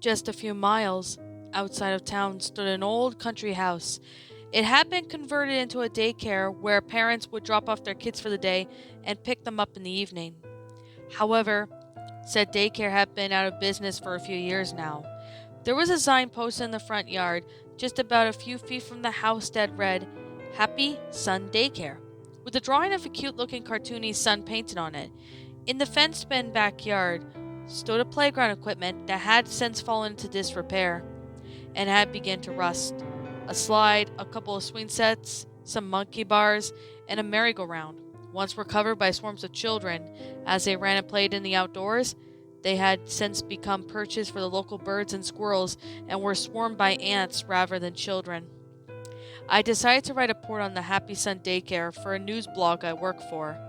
Just a few miles outside of town stood an old country house. It had been converted into a daycare where parents would drop off their kids for the day and pick them up in the evening. However, said daycare had been out of business for a few years now. There was a sign posted in the front yard, just about a few feet from the house, that read, Happy Sun Daycare, with a drawing of a cute looking cartoony sun painted on it. In the fenced-in backyard stood a playground equipment that had since fallen into disrepair and had begun to rust. A slide, a couple of swing sets, some monkey bars, and a merry-go-round. Once were covered by swarms of children as they ran and played in the outdoors. They had since become perches for the local birds and squirrels and were swarmed by ants rather than children. I decided to write a report on the Happy Sun Daycare for a news blog I work for.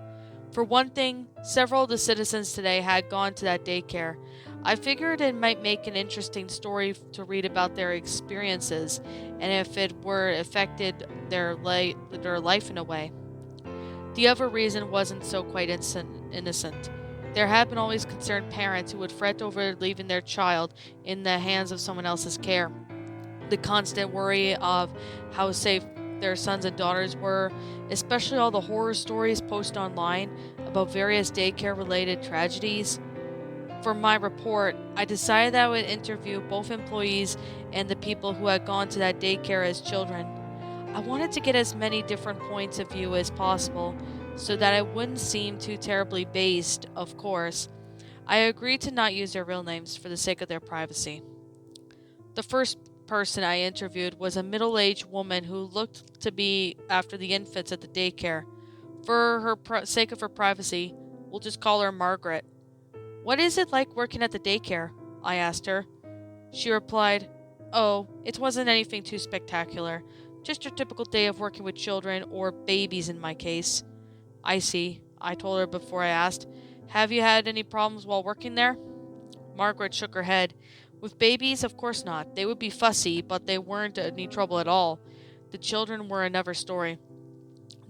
For one thing, several of the citizens today had gone to that daycare. I figured it might make an interesting story to read about their experiences and if it were affected their life in a way. The other reason wasn't so quite innocent. There had been always concerned parents who would fret over leaving their child in the hands of someone else's care. The constant worry of how safe their sons and daughters were, especially all the horror stories posted online about various daycare related tragedies. For my report, I decided that I would interview both employees and the people who had gone to that daycare as children. I wanted to get as many different points of view as possible so that I wouldn't seem too terribly based, of course. I agreed to not use their real names for the sake of their privacy. The first person I interviewed was a middle-aged woman who looked to be after the infants at the daycare. For her sake of her privacy, we'll just call her Margaret. "What is it like working at the daycare?" I asked her. She replied, "Oh, it wasn't anything too spectacular. Just your typical day of working with children, or babies in my case." "I see," I told her before I asked. "Have you had any problems while working there?" Margaret shook her head. "With babies, of course not. They would be fussy, but they weren't any trouble at all. The children were another story."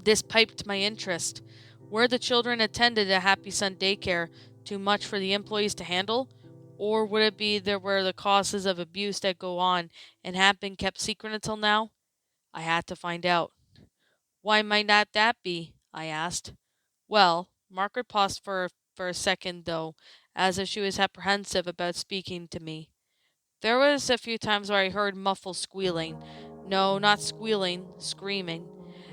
This piqued my interest. Were the children attended at Happy Sun Daycare too much for the employees to handle? Or would it be there were the causes of abuse that go on and have been kept secret until now? I had to find out. "Why might not that be?" I asked. "Well," Margaret paused for a second, though, as if she was apprehensive about speaking to me. "There was a few times where I heard muffled squealing. No, not squealing, screaming.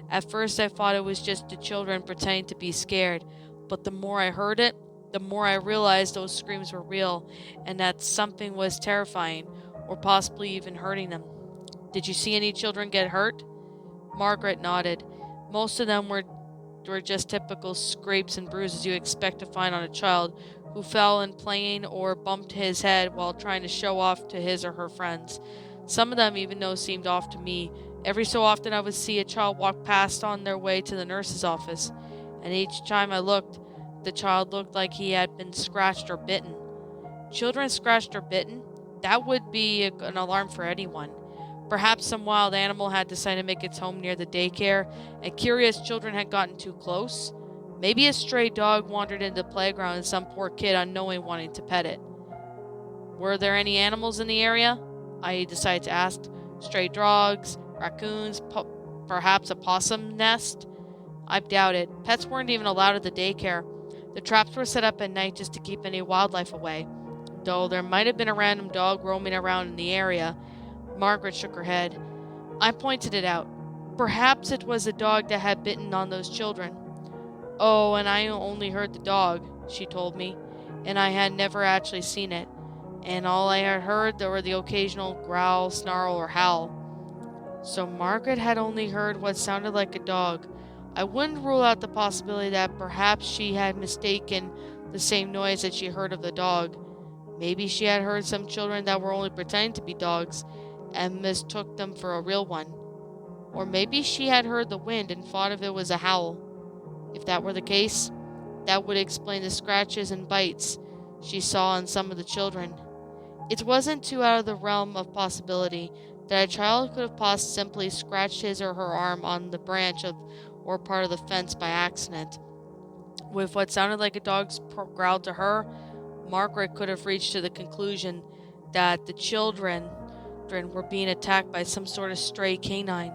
At first I thought it was just the children pretending to be scared, but the more I heard it, the more I realized those screams were real, and that something was terrifying, or possibly even hurting them." "Did you see any children get hurt?" Margaret nodded. Most of them were just typical scrapes and bruises you expect to find on a child who fell in playing or bumped his head while trying to show off to his or her friends. Some of them even though seemed off to me. Every so often I would see a child walk past on their way to the nurse's office, and each time I looked, the child looked like he had been scratched or bitten. Children scratched or bitten? That would be an alarm for anyone. Perhaps some wild animal had decided to make its home near the daycare, and curious children had gotten too close. Maybe a stray dog wandered into the playground and some poor kid unknowing wanting to pet it. Were there any animals in the area? I decided to ask. Stray dogs, raccoons, perhaps a possum nest? I doubted. Pets weren't even allowed at the daycare. The traps were set up at night just to keep any wildlife away, though there might have been a random dog roaming around in the area. Margaret shook her head. I pointed it out. Perhaps it was the dog that had bitten on those children. "Oh, and I only heard the dog," she told me, and I had never actually seen it. And all I had heard there were the occasional growl, snarl, or howl. So Margaret had only heard what sounded like a dog. I wouldn't rule out the possibility that perhaps she had mistaken the same noise that she heard of the dog. Maybe she had heard some children that were only pretending to be dogs and mistook them for a real one. Or maybe she had heard the wind and thought of it was a howl. If that were the case, that would explain the scratches and bites she saw in some of the children. It wasn't too out of the realm of possibility that a child could have simply scratched his or her arm on the branch of or part of the fence by accident. With what sounded like a dog's growl to her, Margaret could have reached to the conclusion that the children were being attacked by some sort of stray canine.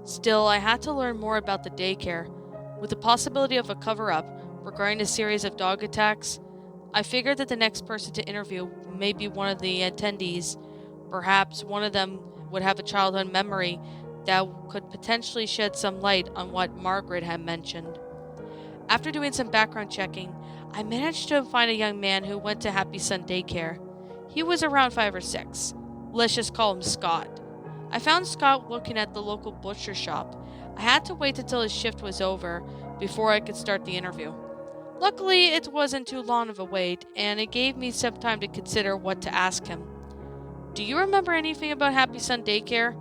Still, I had to learn more about the daycare. With the possibility of a cover up regarding a series of dog attacks, I figured that the next person to interview may be one of the attendees. Perhaps one of them would have a childhood memory that could potentially shed some light on what Margaret had mentioned. After doing some background checking, I managed to find a young man who went to Happy Sun Daycare. He was around 5 or 6. Let's just call him Scott. I found Scott working at the local butcher shop. I had to wait until his shift was over before I could start the interview. Luckily, it wasn't too long of a wait, and it gave me some time to consider what to ask him. "Do you remember anything about Happy Sun Daycare?"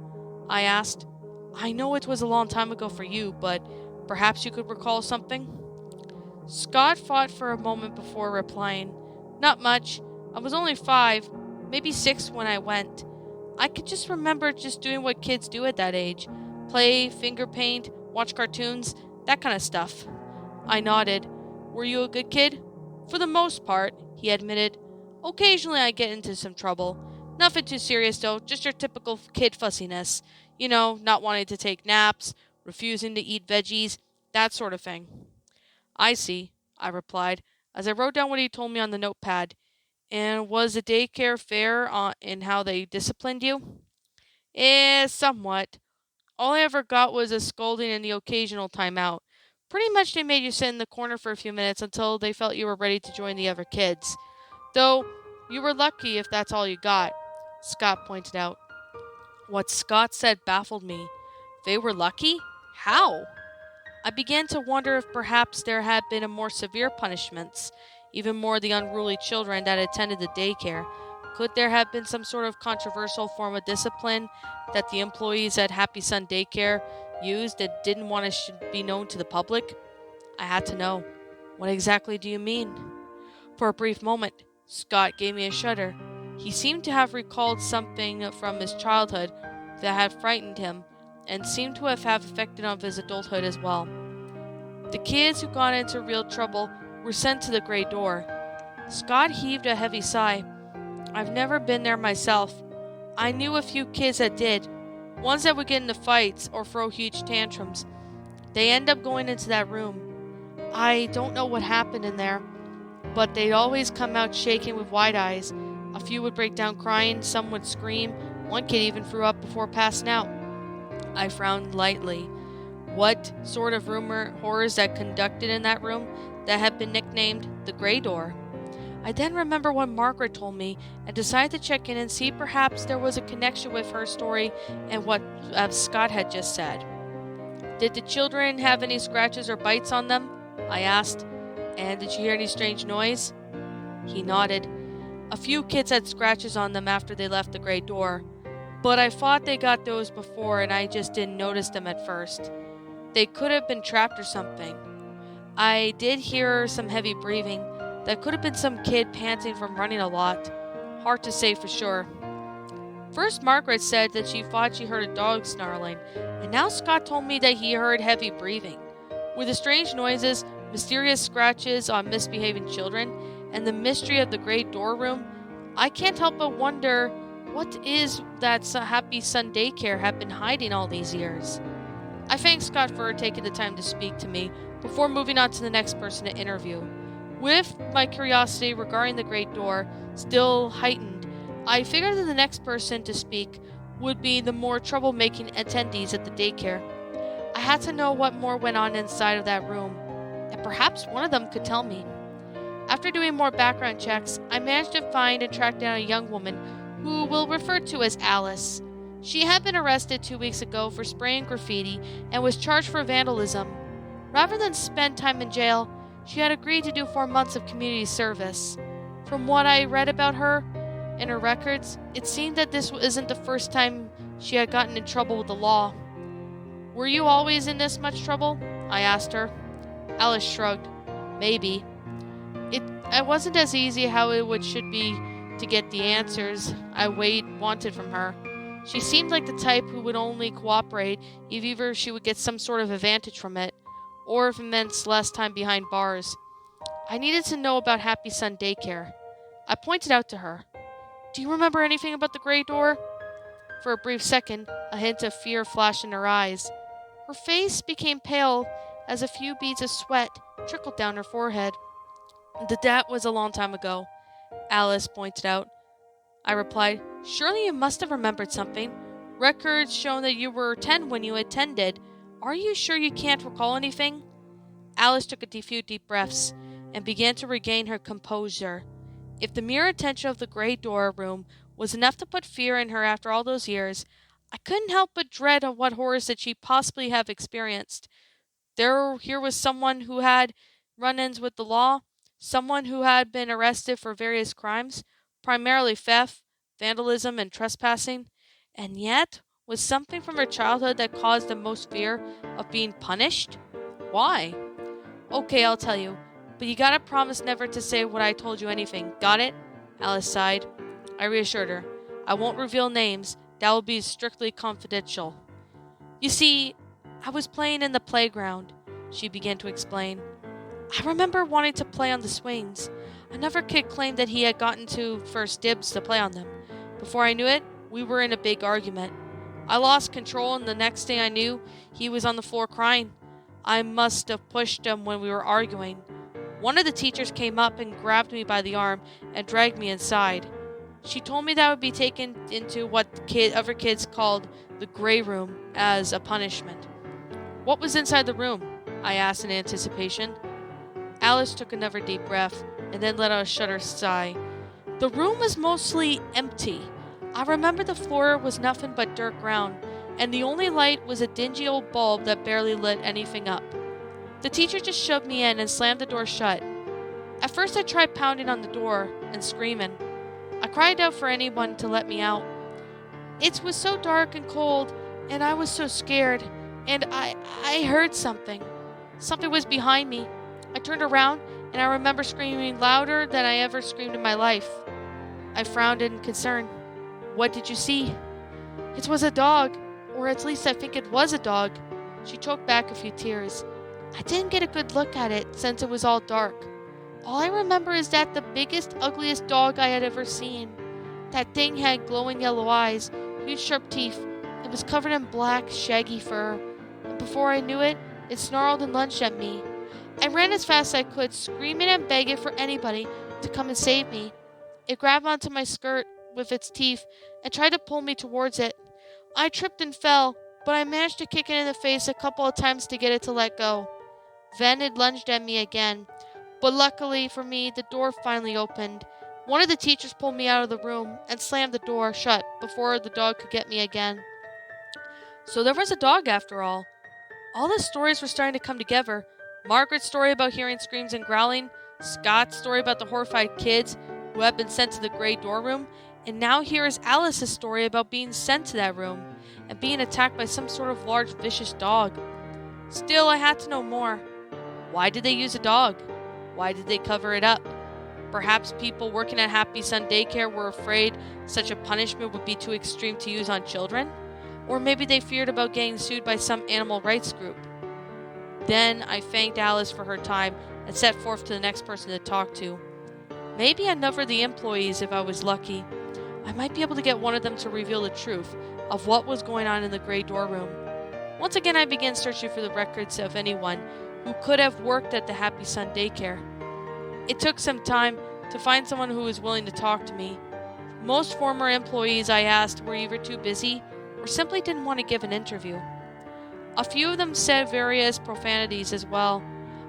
I asked. "I know it was a long time ago for you, but perhaps you could recall something?" Scott thought for a moment before replying. "Not much. I was only 5, maybe 6 when I went. I could just remember just doing what kids do at that age. Play, finger paint, watch cartoons, that kind of stuff." I nodded. "Were you a good kid?" "For the most part," he admitted. "Occasionally I get into some trouble. Nothing too serious though, just your typical kid fussiness. Not wanting to take naps, refusing to eat veggies, that sort of thing." "I see," I replied, as I wrote down what he told me on the notepad. "And was the daycare fair in how they disciplined you?" Somewhat. All I ever got was a scolding and the occasional timeout. Pretty much they made you sit in the corner for a few minutes until they felt you were ready to join the other kids. Though, you were lucky if that's all you got," Scott pointed out. What Scott said baffled me. They were lucky? How? I began to wonder if perhaps there had been a more severe punishments, even more the unruly children that attended the daycare. Could there have been some sort of controversial form of discipline that the employees at Happy Sun Daycare used that didn't want to be known to the public? I had to know. "What exactly do you mean?" For a brief moment, Scott gave me a shudder. He seemed to have recalled something from his childhood that had frightened him, and seemed to have affected on his adulthood as well. "The kids who got into real trouble were sent to the Grey Door." Scott heaved a heavy sigh. "I've never been there myself. I knew a few kids that did, ones that would get into fights or throw huge tantrums. They end up going into that room. I don't know what happened in there, but they'd always come out shaking with wide eyes. A few would break down crying, some would scream, one kid even threw up before passing out." I frowned lightly. What sort of horrors that conducted in that room that had been nicknamed the Grey Door? I then remember what Margaret told me and decided to check in and see perhaps there was a connection with her story and what Scott had just said. "Did the children have any scratches or bites on them?" I asked. "And did you hear any strange noise?" He nodded. "A few kids had scratches on them after they left the Grey Door, but I thought they got those before and I just didn't notice them at first. They could have been trapped or something. I did hear some heavy breathing. That could have been some kid panting from running a lot. Hard to say for sure." First, Margaret said that she thought she heard a dog snarling, and now Scott told me that he heard heavy breathing. With the strange noises, mysterious scratches on misbehaving children, and the mystery of the Great Door Room, I can't help but wonder what is that Happy Sun Daycare have been hiding all these years. I thanked Scott for taking the time to speak to me before moving on to the next person to interview. With my curiosity regarding the Great Door still heightened, I figured that the next person to speak would be the more troublemaking attendees at the daycare. I had to know what more went on inside of that room, and perhaps one of them could tell me. After doing more background checks, I managed to find and track down a young woman who we'll refer to as Alice. She had been arrested 2 weeks ago for spraying graffiti and was charged for vandalism. Rather than spend time in jail, she had agreed to do 4 months of community service. From what I read about her in her records, it seemed that this isn't the first time she had gotten in trouble with the law. "Were you always in this much trouble?" I asked her. Alice shrugged. "Maybe. It wasn't as easy how it should be to get the answers I wanted from her. She seemed like the type who would only cooperate if either she would get some sort of advantage from it, or if it meant less time behind bars. I needed to know about Happy Sun Daycare. I pointed out to her. Do you remember anything about the gray door? For a brief second, a hint of fear flashed in her eyes. Her face became pale as a few beads of sweat trickled down her forehead. That was a long time ago, Alice pointed out. I replied, surely you must have remembered something. Records show that you were 10 when you attended. Are you sure you can't recall anything? Alice took a few deep breaths and began to regain her composure. If the mere attention of the gray door room was enough to put fear in her after all those years, I couldn't help but dread of what horrors that she possibly have experienced. Here was someone who had run-ins with the law, someone who had been arrested for various crimes, primarily theft, vandalism, and trespassing, and yet was something from her childhood that caused the most fear of being punished? Why? Okay, I'll tell you, but you gotta promise never to say what I told you anything. Got it? Alice sighed. I reassured her. I won't reveal names. That will be strictly confidential. You see, I was playing in the playground, she began to explain. I remember wanting to play on the swings. Another kid claimed that he had gotten to first dibs to play on them. Before I knew it, we were in a big argument. I lost control, and the next thing I knew, he was on the floor crying. I must have pushed him when we were arguing. One of the teachers came up and grabbed me by the arm and dragged me inside. She told me that I would be taken into what other kids called the gray room as a punishment. What was inside the room? I asked in anticipation. Alice took another deep breath and then let out a shudder sigh. The room was mostly empty. I remember the floor was nothing but dirt ground, and the only light was a dingy old bulb that barely lit anything up. The teacher just shoved me in and slammed the door shut. At first I tried pounding on the door and screaming. I cried out for anyone to let me out. It was so dark and cold, and I was so scared, and I heard something. Something was behind me. I turned around, and I remember screaming louder than I ever screamed in my life. I frowned in concern. What did you see? It was a dog, or at least I think it was a dog. She choked back a few tears. I didn't get a good look at it since it was all dark. All I remember is that the biggest, ugliest dog I had ever seen. That thing had glowing yellow eyes, huge sharp teeth. It was covered in black, shaggy fur. And before I knew it, it snarled and lunged at me. I ran as fast as I could, screaming and begging for anybody to come and save me. It grabbed onto my skirt with its teeth and tried to pull me towards it. I tripped and fell, but I managed to kick it in the face a couple of times to get it to let go. Then it lunged at me again. But luckily for me, the door finally opened. One of the teachers pulled me out of the room and slammed the door shut before the dog could get me again. So there was a dog after all. All the stories were starting to come together. Margaret's story about hearing screams and growling, Scott's story about the horrified kids who had been sent to the gray door room, and now here is Alice's story about being sent to that room and being attacked by some sort of large vicious dog. Still, I had to know more. Why did they use a dog? Why did they cover it up? Perhaps people working at Happy Sun Daycare were afraid such a punishment would be too extreme to use on children? Or maybe they feared about getting sued by some animal rights group. Then I thanked Alice for her time and set forth to the next person to talk to. Maybe another of the employees if I was lucky. I might be able to get one of them to reveal the truth of what was going on in the gray door room. Once again I began searching for the records of anyone who could have worked at the Happy Sun Daycare. It took some time to find someone who was willing to talk to me. Most former employees I asked were either too busy or simply didn't want to give an interview. A few of them said various profanities as well.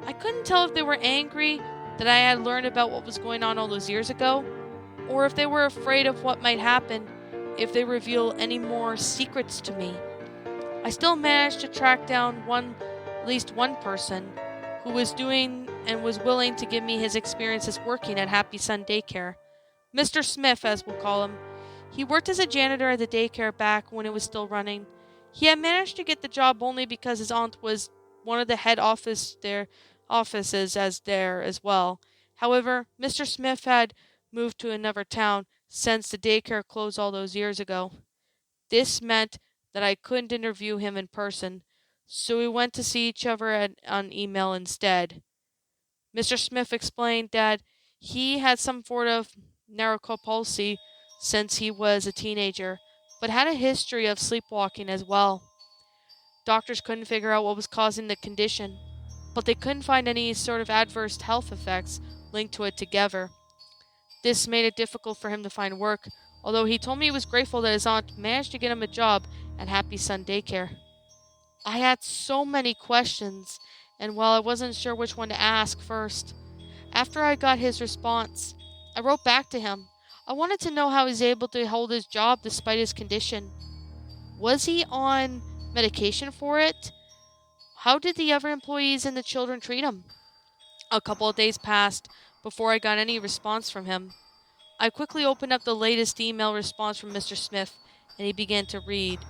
I couldn't tell if they were angry that I had learned about what was going on all those years ago, or if they were afraid of what might happen if they reveal any more secrets to me. I still managed to track down at least one person who was doing and was willing to give me his experiences working at Happy Sun Daycare. Mr. Smith, as we'll call him. He worked as a janitor at the daycare back when it was still running. He had managed to get the job only because his aunt was one of the head offices as well. However, Mr. Smith had moved to another town since the daycare closed all those years ago. This meant that I couldn't interview him in person, so we went to see each other on email instead. Mr. Smith explained that he had some sort of narcolepsy, since he was a teenager, but had a history of sleepwalking as well. Doctors couldn't figure out what was causing the condition, but they couldn't find any sort of adverse health effects linked to it together. This made it difficult for him to find work, although he told me he was grateful that his aunt managed to get him a job at Happy Sun Daycare. I had so many questions, and while I wasn't sure which one to ask first, after I got his response, I wrote back to him. I wanted to know how he's able to hold his job despite his condition. Was he on medication for it? How did the other employees and the children treat him? A couple of days passed before I got any response from him. I quickly opened up the latest email response from Mr. Smith, and he began to read.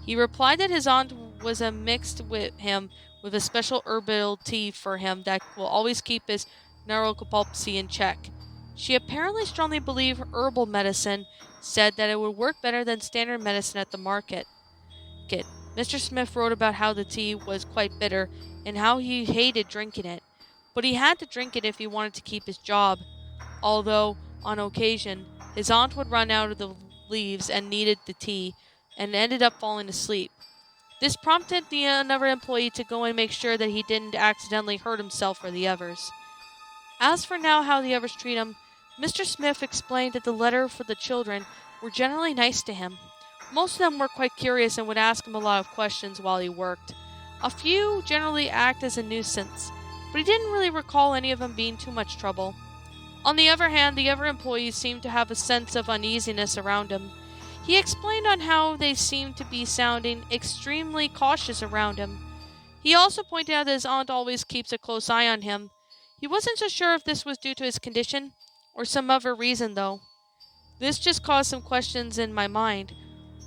He replied that his aunt was mixed with him with a special herbal tea for him that will always keep his narcolepsy in check. She apparently strongly believed herbal medicine, said that it would work better than standard medicine at the market. Mr. Smith wrote about how the tea was quite bitter and how he hated drinking it, but he had to drink it if he wanted to keep his job, although, on occasion, his aunt would run out of the leaves and needed the tea, and ended up falling asleep. This prompted another employee to go and make sure that he didn't accidentally hurt himself or the others. As for now how the others treat him, Mr. Smith explained that the letter for the children were generally nice to him. Most of them were quite curious and would ask him a lot of questions while he worked. A few generally act as a nuisance, but he didn't really recall any of them being too much trouble. On the other hand, the other employees seemed to have a sense of uneasiness around him. He explained on how they seemed to be sounding extremely cautious around him. He also pointed out that his aunt always keeps a close eye on him. He wasn't so sure if this was due to his condition or some other reason, though. This just caused some questions in my mind.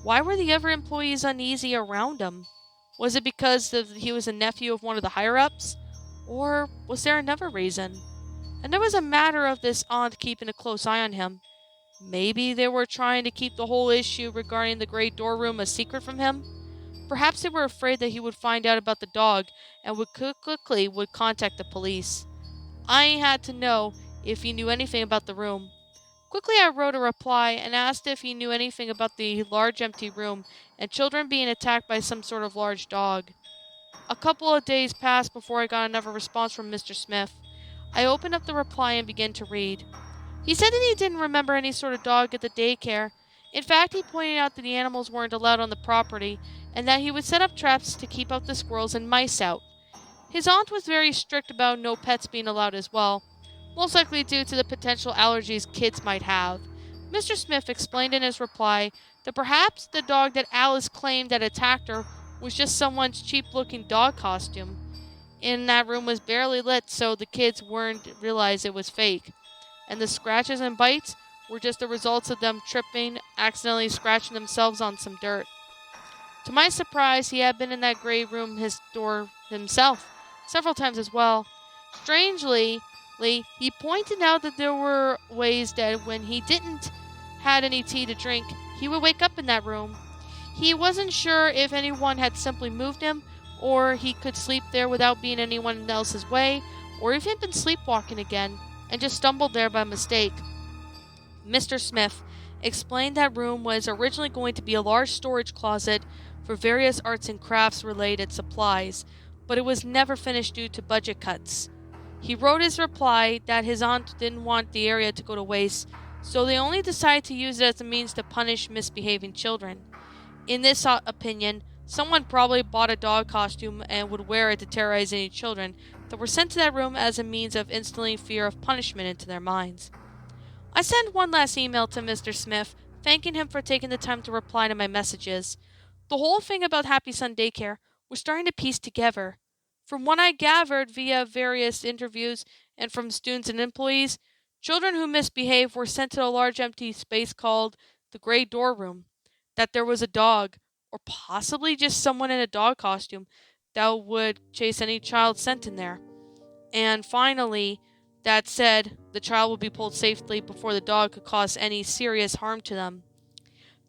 Why were the other employees uneasy around him? Was it because he was a nephew of one of the higher-ups? Or was there another reason? And there was a matter of this aunt keeping a close eye on him. Maybe they were trying to keep the whole issue regarding the great door room a secret from him? Perhaps they were afraid that he would find out about the dog and would contact the police. I had to know if he knew anything about the room. Quickly I wrote a reply and asked if he knew anything about the large empty room and children being attacked by some sort of large dog. A couple of days passed before I got another response from Mr. Smith. I opened up the reply and began to read. He said that he didn't remember any sort of dog at the daycare. In fact, he pointed out that the animals weren't allowed on the property and that he would set up traps to keep out the squirrels and mice out. His aunt was very strict about no pets being allowed as well, most likely due to the potential allergies kids might have. Mr. Smith explained in his reply that perhaps the dog that Alice claimed that attacked her was just someone's cheap-looking dog costume. And that room was barely lit, so the kids wouldn't realize it was fake. And the scratches and bites were just the results of them tripping, accidentally scratching themselves on some dirt. To my surprise, he had been in that gray room himself several times as well. Strangely, he pointed out that there were ways that when he didn't had any tea to drink, he would wake up in that room. He wasn't sure if anyone had simply moved him, or he could sleep there without being anyone else's way, or if he'd been sleepwalking again and just stumbled there by mistake. Mr. Smith explained that room was originally going to be a large storage closet for various arts and crafts related supplies, but it was never finished due to budget cuts. He wrote his reply that his aunt didn't want the area to go to waste, so they only decided to use it as a means to punish misbehaving children. In this opinion, someone probably bought a dog costume and would wear it to terrorize any children that were sent to that room as a means of instilling fear of punishment into their minds. I sent one last email to Mr. Smith, thanking him for taking the time to reply to my messages. The whole thing about Happy Sun Daycare was starting to piece together. From what I gathered via various interviews and from students and employees, children who misbehaved were sent to a large empty space called the Gray Door Room. That there was a dog, or possibly just someone in a dog costume, that would chase any child sent in there. And finally, that said, the child would be pulled safely before the dog could cause any serious harm to them.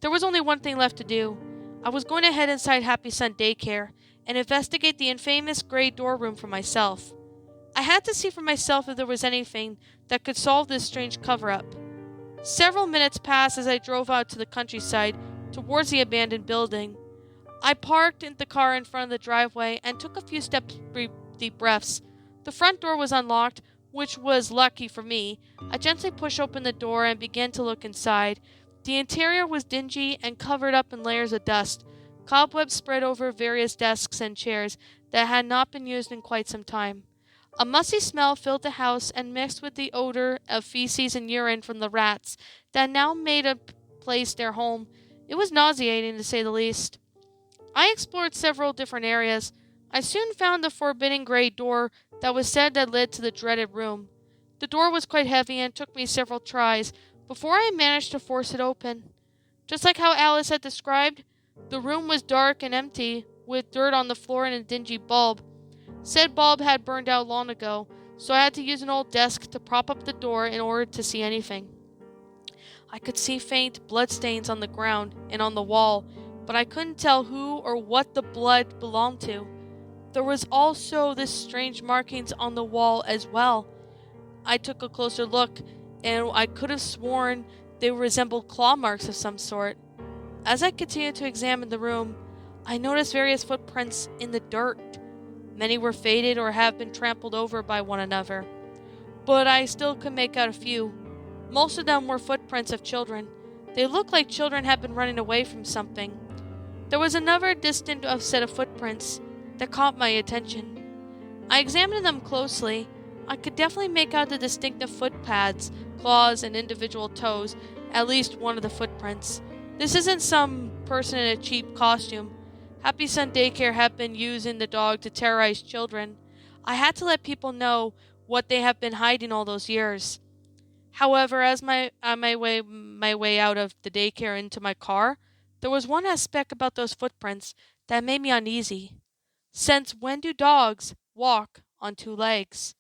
There was only one thing left to do. I was going to head inside Happy Sun Daycare and investigate the infamous Gray Door Room for myself. I had to see for myself if there was anything that could solve this strange cover-up. Several minutes passed as I drove out to the countryside towards the abandoned building. I parked in the car in front of the driveway and took a few deep breaths. The front door was unlocked, which was lucky for me. I gently pushed open the door and began to look inside. The interior was dingy and covered up in layers of dust. Cobwebs spread over various desks and chairs that had not been used in quite some time. A musty smell filled the house and mixed with the odor of feces and urine from the rats that now made a place their home. It was nauseating, to say the least. I explored several different areas. I soon found the forbidding gray door that was said that led to the dreaded room. The door was quite heavy and took me several tries before I managed to force it open. Just like how Alice had described, the room was dark and empty, with dirt on the floor and a dingy bulb. Said bulb had burned out long ago, so I had to use an old desk to prop up the door in order to see anything. I could see faint bloodstains on the ground and on the wall, but I couldn't tell who or what the blood belonged to. There was also this strange markings on the wall as well. I took a closer look, and I could have sworn they resembled claw marks of some sort. As I continued to examine the room, I noticed various footprints in the dirt. Many were faded or have been trampled over by one another, but I still could make out a few. Most of them were footprints of children. They looked like children had been running away from something. There was another distant set of footprints that caught my attention. I examined them closely. I could definitely make out the distinctive foot pads, claws, and individual toes, at least one of the footprints. This isn't some person in a cheap costume. Happy Sun Daycare had been using the dog to terrorize children. I had to let people know what they have been hiding all those years. However, as on my way out of the daycare into my car, there was one aspect about those footprints that made me uneasy. Since when do dogs walk on two legs?